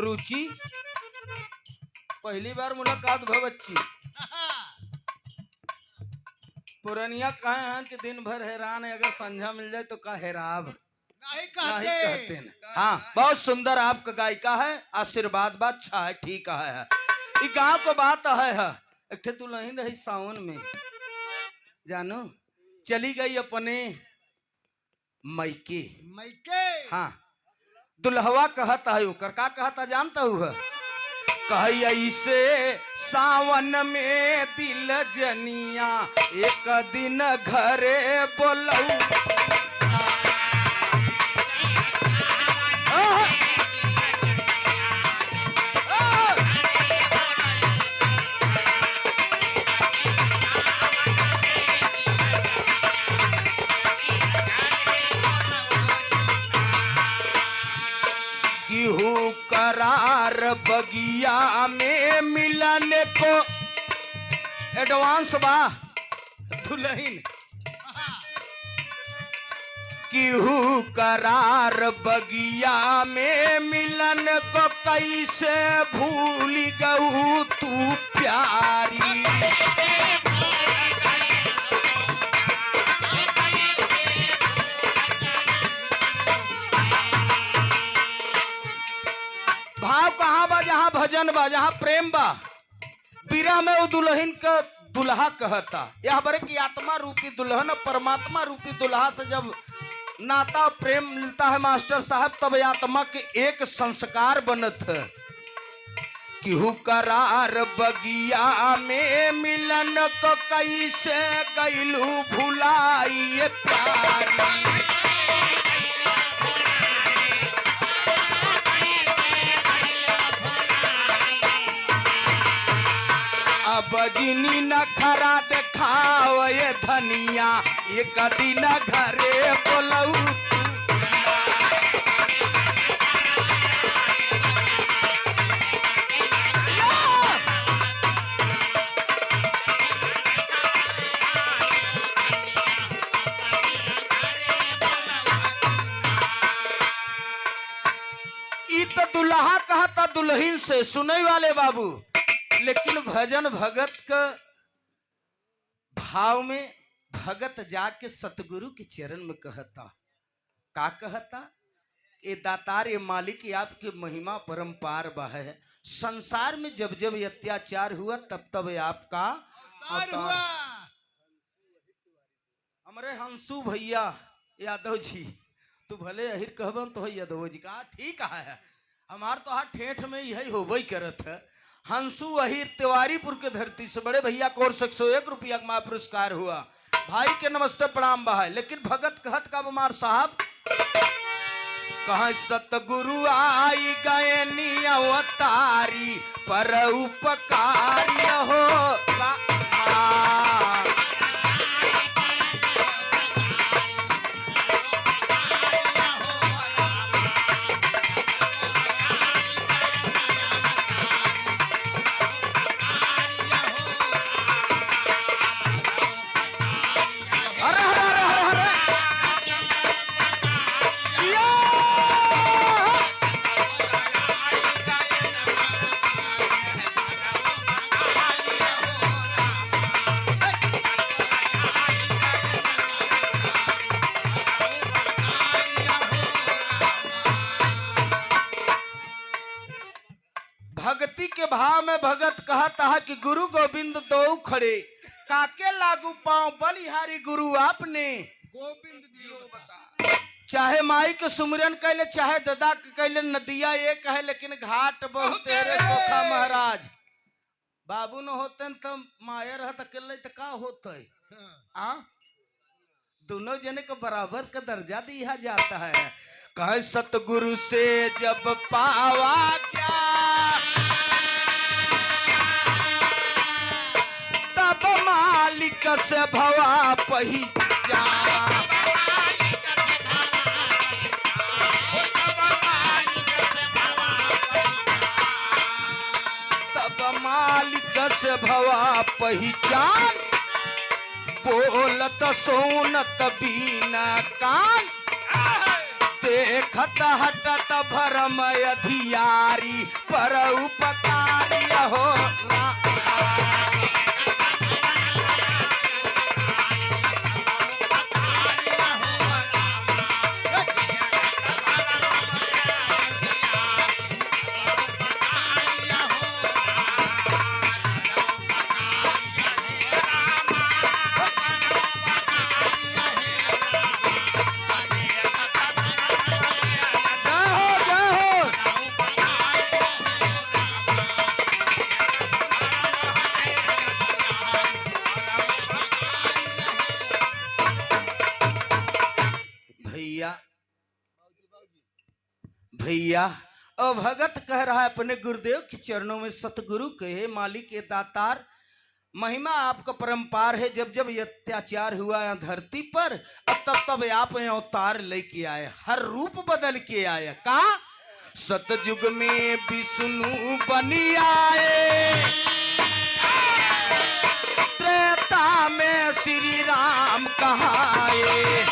रुचि पहली बार मुलाकात भवच्ची पुरनिया कहे हैं कि दिन भर हैरान है, अगर संझा मिल जाए तो का हैराब नहीं कहते हैं। हाँ, बहुत सुंदर आपका गायिका है, आशीर्वाद बात अच्छा है, ठीक है। ये गांव को बात है एक थे दुल्हन रही सावन में, जानो चली गई अपने मैके। हाँ, दुल्हवा कहता है ओकर का कहता जानता हुआ कही ऐसे सावन में दिल जनिया एक दिन घरे बोलऊ। करार बगिया में मिलने को एडवांस बा दुल्हन किहू करार बगिया में मिलन को कैसे भूल गऊ तू प्यारी। भाव कहाँ बा जहाँ भजन बा जहाँ प्रेम बा। बीरा में वो दुल्हन का दुल्हा कहता यह बरे की आत्मा रूपी दुल्हन परमात्मा रूपी दुल्हा से जब नाता प्रेम मिलता है मास्टर साहब तब आत्मा के एक संस्कार बनत है। किहू करार बगिया में मिलन को कैसे गईलू भुलाई प्यारी। बजनी न खरा देखाव ये धनिया एक दिन घरे बोलऊ। ई तो दुल्हा कहता दुल्हन से सुने वाले बाबू, लेकिन भजन भगत का भाव में भगत जाके सतगुरु के चरण में कहता का कहता ये दातार ये मालिक ये आपकी महिमा परम्पार बा है। संसार में जब जब अत्याचार हुआ तब तब आपका अवतार। हमारे हंसू भैया यादव जी तू भले अहिर कहबन तो यादव जी का ठीक है, हमार तो हाथ ठेठ में यही होबई करत है। हंसू अहिर तिवारीपुर के धरती से बड़े भैया को 101 रुपया का पुरस्कार हुआ। भाई के नमस्ते प्रणाम बहा। लेकिन भगत कहत का बमार साहब कहा सतगुरु आई गए नी अवतारी पर उपकारी हो भाव में भगत कहता है कि गुरु गोविंद दो खड़े काके लागू पांव बलिहारी गुरु आपने गोविंद दियो बता। चाहे माई के सुमिरन कैले चाहे दादा के कैले नदिया एक है लेकिन घाट बहुत तेरे सोखा महाराज। बाबू न होते तो माया रहता अकेले तो का होते दोनों जने को बराबर का दर्जा दिया जाता है। कहे सतगुरु से जब पावा क्या तब मालिक से भवा पहचान। तब मालिक से भवा पहचान बोलत सोनत बीना कान। देखत हटत भरम अधियारी पर उपकारी हो भैया भैया और भगत कह रहा है अपने गुरुदेव के चरणों में, सतगुरु कहे मालिक ए दातार, महिमा आपका परंपार है। जब जब ये अत्याचार हुआ है धरती पर, अब तब तब आप अवतार लेके आए, हर रूप बदल के आए। का सतयुग में विष्णु बनी आए, त्रेता में श्री राम कहाए,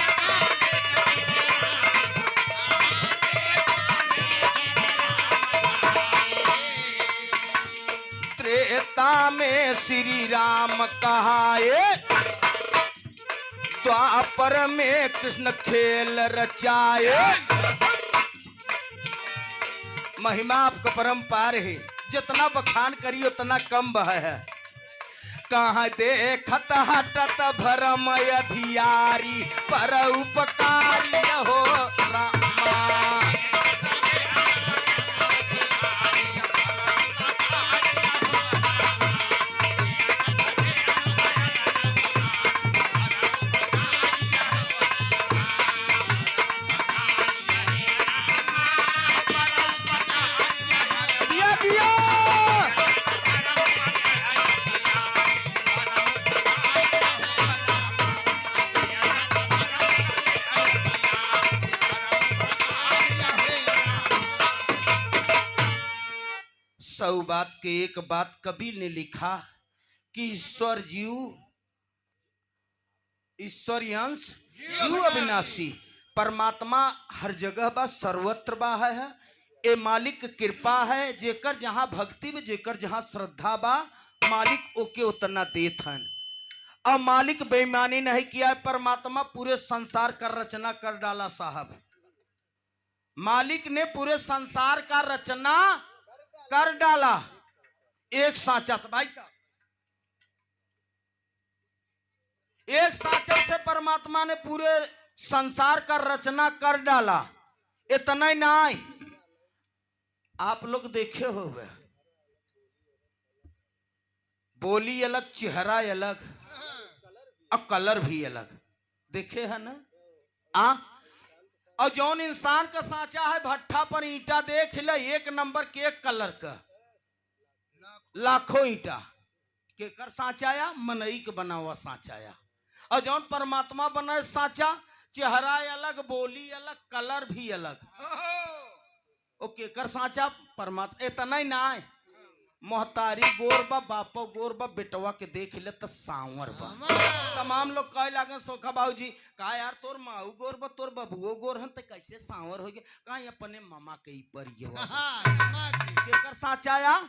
त्रेता में श्री राम कहाए, द्वापर में कृष्ण खेल रचाए। महिमा आपका परंपार है, जितना बखान करिए उतना कम बह है। कहाँ देखत हटत भरम अधियारी पर उपकारी हो रामा। सौ बात के एक बात कबीर ने लिखा कि ईश्वर जीव, ईश्वरियांश जीव अविनाशी, परमात्मा हर जगह बा, सर्वत्र बा है। ए मालिक कृपा है, जेकर जहां भक्ति में, जेकर जहां श्रद्धा बा, मालिक ओके उतना देत हन। अब मालिक बेईमानी नहीं किया है, परमात्मा पूरे संसार का रचना कर डाला साहब। मालिक ने पूरे संसार का रचना कर डाला एक सांचा से। भाई साहब, एक सांचा से परमात्मा ने पूरे संसार का रचना कर डाला। इतना ही नहीं, आप लोग देखे होंगे, बोली अलग, चेहरा अलग और कलर भी अलग, देखे है ना। और जौन इंसान का सांचा है, भट्ठा पर ईंटा देख ले, एक नंबर के एक कलर का, लाखों ईंटा के कर सांचाया, मनई के बना हुआ सांचाया। और जौन परमात्मा बना सांचा, चेहरा अलग, बोली अलग, कलर भी अलग। ओ केकर सांचा? परमात्मा। इतना ही ना है, मोहतारी गोर बा, बापो गोर बा, बेटवा के देख ले तो सांवर बा। तमाम लोग कहे लागे सोखा बाबूजी का यार तोर माऊ गोर बा, तोर बबुओ गोर हन, तो कैसे सांवर हो गए? कहा अपने मामा के ही पर केकर सांचाया?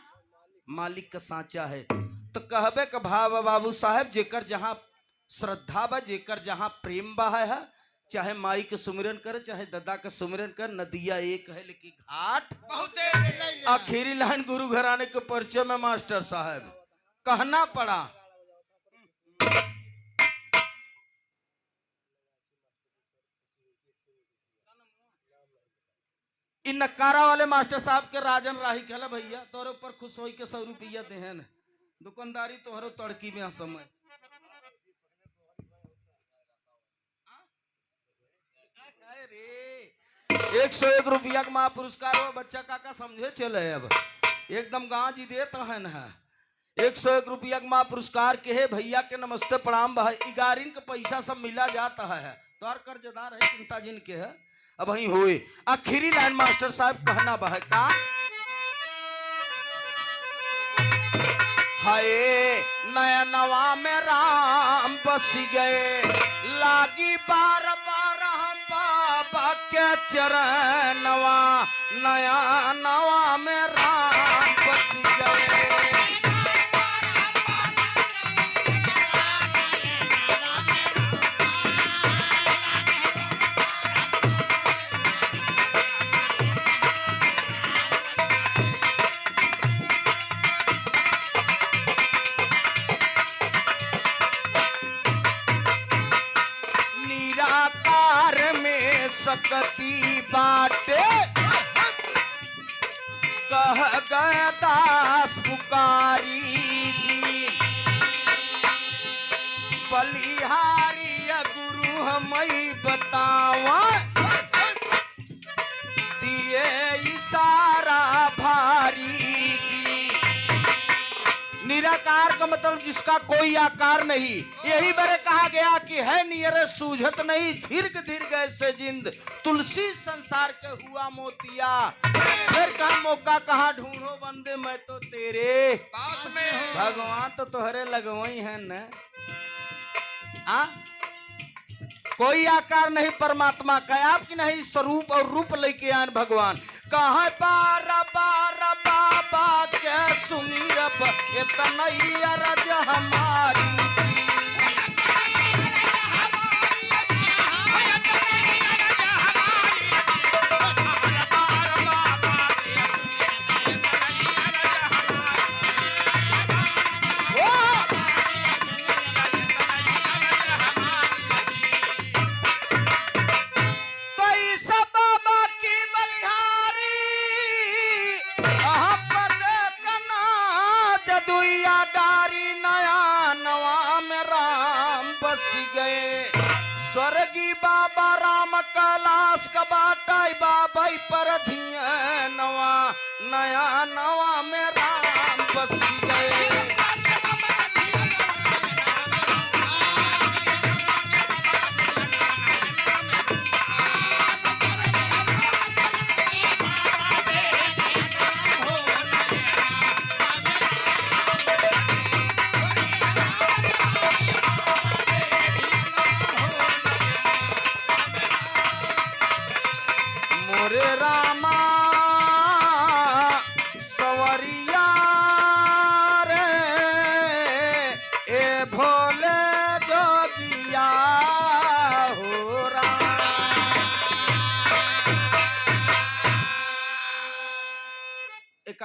मालिक का सांचा है। तो कहबे का भाव बाबू साहब, जेकर जहां श्रद्धा बा, जेकर जहां प्रेम बा है, चाहे माई के सुमिरन करे, चाहे दादा का सुमिरन कर, नदिया एक है लेकिन घाट बहुत। आखिरी लाइन गुरु घराने के परिचय में मास्टर साहब कहना पड़ा, इन नकारा वाले मास्टर साहब के राजन राही कहला भैया तोरे ऊपर खुश होई के 100 रुपया देहन, दुकानदारी तोहरो तड़की में समय 101 रुपया का पुरस्कार हो। बच्चा काका समझे चले, अब एकदम गांव जी देता है ना। 101 रुपया का पुरस्कार के है भैया के नमस्ते प्रणाम भाई। 11 का पैसा सब मिला जाता है, तो हर कर्जदार है, चिंता जिन के है। अब वही हुए आखिरी लाइन मास्टर साहब कहना बह का, हाय नया नवा में राम बस गए, लागी बार बार हम बाबा के चरणवा नया नवा में राम बस गए। निराकार में सकती बाटे कह गए दास पुकारी दी बलिहारी गुरु हमई बतावा दिए इशारा भारी की। निराकार का मतलब जिसका कोई आकार नहीं। यही बारे कहा गया कि है नियर सूझत नहीं दीर्घ दीर्घ ऐसे जिंद तुलसी संसार के हुआ मोतिया। फिर कहा मौका कहाँ ढूंढो बंदे मैं तो तेरे पास में हूँ। भगवान तो तुम्हारे लगवई है न। आ? कोई आकार नहीं परमात्मा का आपकी नहीं स्वरूप और रूप लेके आन भगवान। कहा बारा बारा बाबा के सुमीरब इतना अरज हमारी। गए स्वर्गी बाबा राम कैलाश का बाटाई बाबा पर धिया नवा नया नवा में राम बस गए। मोरे रामा सवरिया रे ए भोले जोगिया हो राम। एक